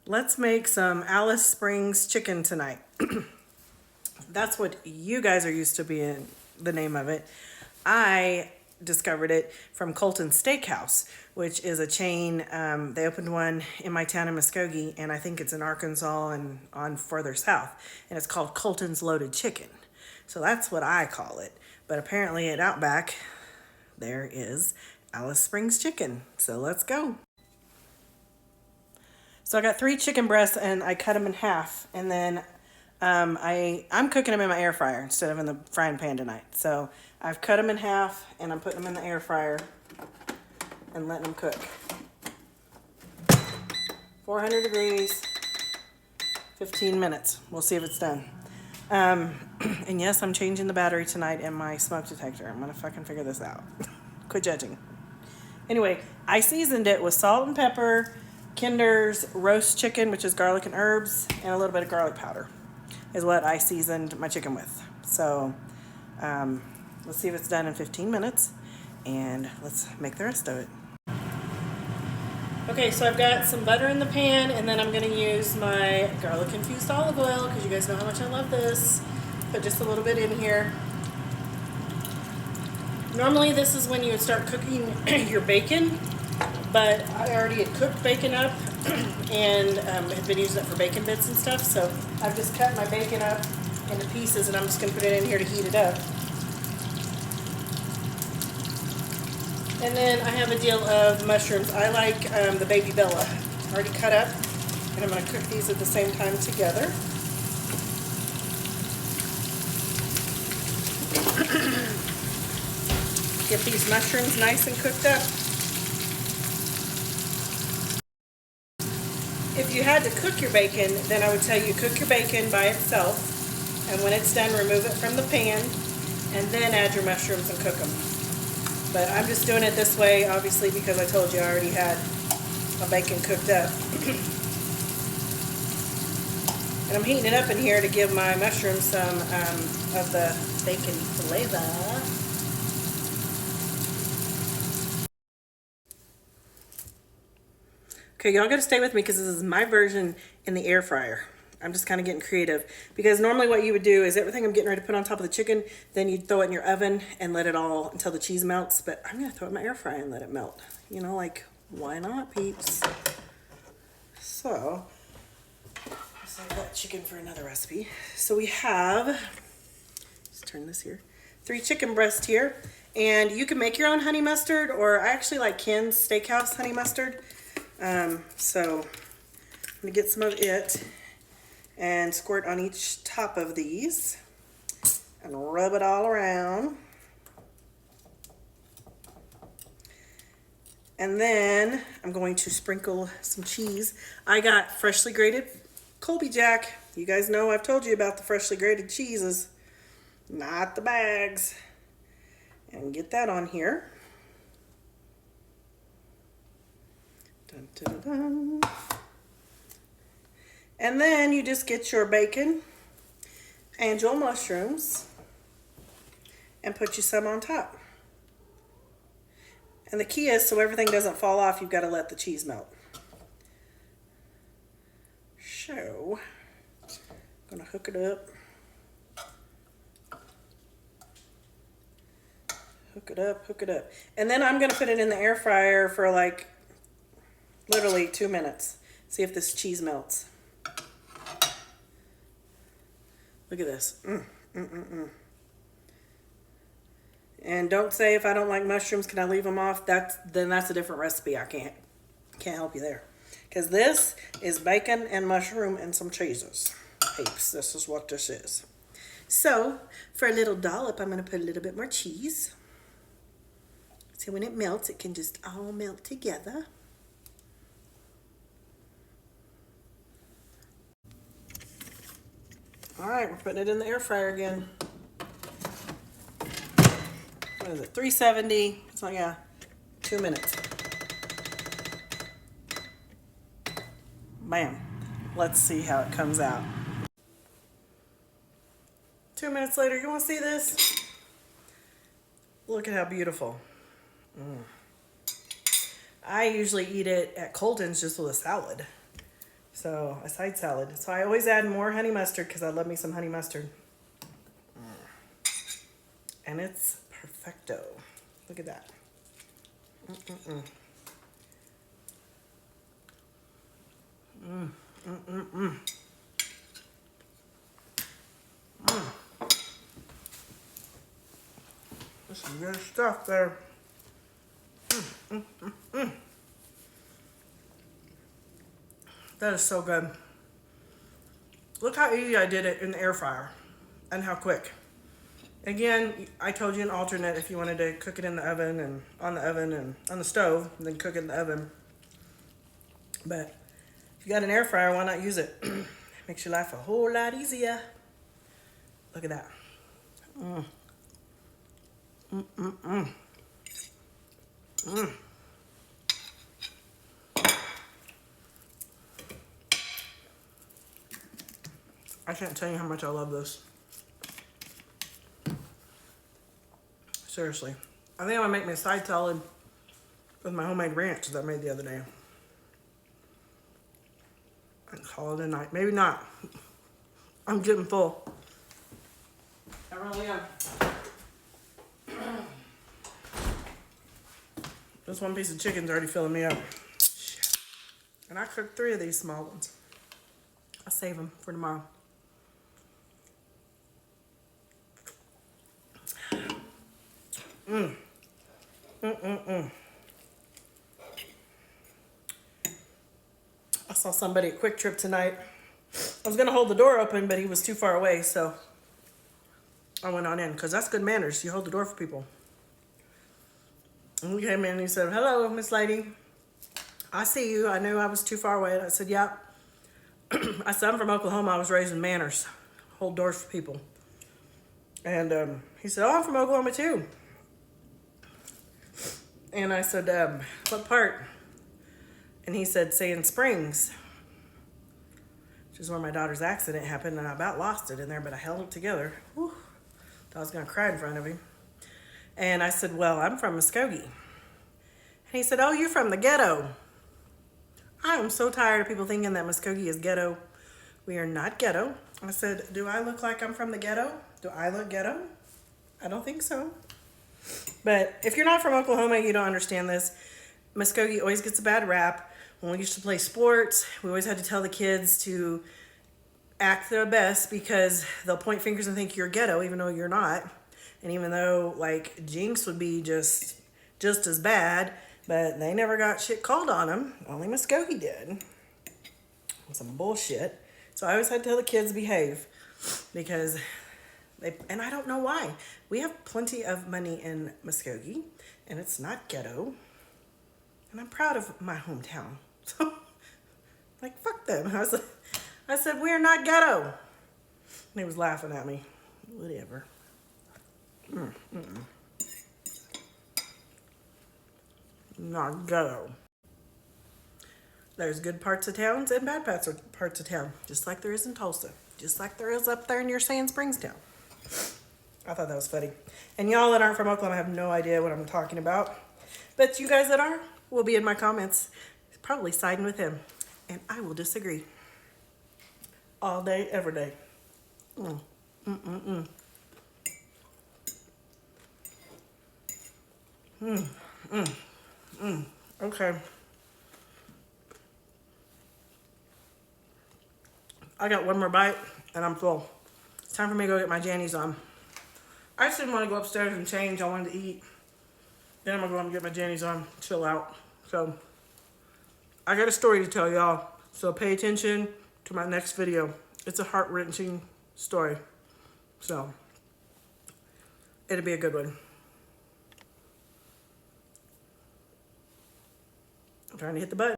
Let's make some Alice Springs chicken tonight. That's what you guys are used to being the name of it. I discovered it from Colton's Steakhouse, which is a chain. They opened one in my town in Muskogee, and I think it's in Arkansas and on further south. And it's called Colton's Loaded Chicken. So that's what I call it. But apparently at Outback, there is Alice Springs chicken. So let's go. So I got 3 chicken breasts and I cut them in half, and then I'm cooking them in my air fryer instead of in the frying pan tonight. So I've cut them in half and I'm putting them in the air fryer and letting them cook. 400 degrees, 15 minutes. We'll see if it's done. And yes, I'm changing the battery tonight in my smoke detector. I'm gonna fucking figure this out. Quit judging. Anyway, I seasoned it with salt and pepper, Kinder's roast chicken, which is garlic and herbs, and a little bit of garlic powder is what I seasoned my chicken with. So let's see if it's done in 15 minutes, and let's make the rest of it. Okay, so I've got some butter in the pan, and then I'm going to use my garlic-infused olive oil, because you guys know how much I love this. Put just a little bit in here. Normally this is when you would start cooking your bacon, but I already had cooked bacon up and had been using it for bacon bits and stuff, so I've just cut my bacon up into pieces and I'm just going to put it in here to heat it up. And then I have a deal of mushrooms. I like the Baby Bella, already cut up, and I'm going to cook these at the same time together. Get these mushrooms nice and cooked up. If you had to cook your bacon, then I would tell you cook your bacon by itself, and when it's done, remove it from the pan, and then add your mushrooms and cook them. But I'm just doing it this way, obviously, because I told you I already had my bacon cooked up. And I'm heating it up in here to give my mushrooms some of the bacon flavor. Okay, y'all gotta stay with me because this is my version in the air fryer. I'm just kind of getting creative because normally what you would do is everything I'm getting ready to put on top of the chicken, then you'd throw it in your oven and let it all until the cheese melts. But I'm gonna throw it in my air fryer and let it melt. You know, like, why not, peeps? So, save that chicken for another recipe. So we have, let's turn this here, 3 chicken breasts here. And you can make your own honey mustard, or I actually like Ken's Steakhouse honey mustard. So I'm gonna get some of it and squirt on each top of these and rub it all around. And then I'm going to sprinkle some cheese. I got freshly grated Colby Jack. You guys know I've told you about the freshly grated cheeses, not the bags. And get that on here. Dun, dun, dun. And then you just get your bacon and your mushrooms and put you some on top. And the key is, so everything doesn't fall off, you've got to let the cheese melt. So, I'm going to hook it up. Hook it up, hook it up. And then I'm going to put it in the air fryer for like literally 2 minutes. See if this cheese melts. Look at this. And don't say if I don't like mushrooms, can I leave them off? Then that's a different recipe. I can't help you there. Because this is bacon and mushroom and some cheeses. Peeps, this is what this is. So, for a little dollop, I'm going to put a little bit more cheese. So when it melts, it can just all melt together. All right, we're putting it in the air fryer again. What is it, 370? So yeah, 2 minutes. Bam. Let's see how it comes out. 2 minutes later, you want to see this? Look at how beautiful. I usually eat it at Colton's just with a salad. So a side salad. So I always add more honey mustard because I love me some honey mustard. And it's perfecto. Look at that. There's some good stuff there. That is so good. Look how easy I did it in the air fryer and how quick. Again, I told you an alternate if you wanted to cook it in the oven and on the stove, and then cook it in the oven. But if you got an air fryer, why not use it? Makes your life a whole lot easier. Look at that. I can't tell you how much I love this. Seriously. I think I'm gonna make me a side salad with my homemade ranch that I made the other day. And call it a night. Maybe not. I'm getting full. I really am. This one piece of chicken's already filling me up. Shit. And I cooked 3 of these small ones. I'll save them for tomorrow. I saw somebody at Quick Trip tonight. I was gonna hold the door open, but he was too far away, so I went on in, because that's good manners. You hold the door for people. And he came in and he said, "Hello, Miss Lady. I see you. I knew I was too far away." And I said, "Yep." I said, "I'm from Oklahoma. I was raised in manners. Hold doors for people." And he said, "Oh, I'm from Oklahoma too." And I said, "What part?" And he said, "Sand Springs," which is where my daughter's accident happened, and I about lost it in there, but I held it together. Whew. Thought I was gonna cry in front of him. And I said, "Well, I'm from Muskogee." And he said, "Oh, you're from the ghetto." I am so tired of people thinking that Muskogee is ghetto. We are not ghetto. I said, "Do I look like I'm from the ghetto? Do I look ghetto? I don't think so." But if you're not from Oklahoma, you don't understand this. Muskogee always gets a bad rap. When we used to play sports, we always had to tell the kids to act their best because they'll point fingers and think you're ghetto, even though you're not. And even though, like, Jinx would be just as bad, but they never got shit called on them. Only Muskogee did. Some bullshit. So I always had to tell the kids to behave because and I don't know why. We have plenty of money in Muskogee, and it's not ghetto. And I'm proud of my hometown. So, like, fuck them. I said, "We are not ghetto." And he was laughing at me. Whatever. Not ghetto. There's good parts of towns and bad parts of town, just like there is in Tulsa, just like there is up there near Sand Springs town. I thought that was funny. And y'all that aren't from Oklahoma have no idea what I'm talking about. But you guys that are will be in my comments, probably siding with him. And I will disagree. All day, every day. Okay. I got one more bite and I'm full. It's time for me to go get my jammies on. I just didn't want to go upstairs and change. I wanted to eat. Then I'm gonna go and get my jammies on, chill out. So I got a story to tell y'all. So pay attention to my next video. It's a heart-wrenching story. So it'll be a good one. I'm trying to hit the button.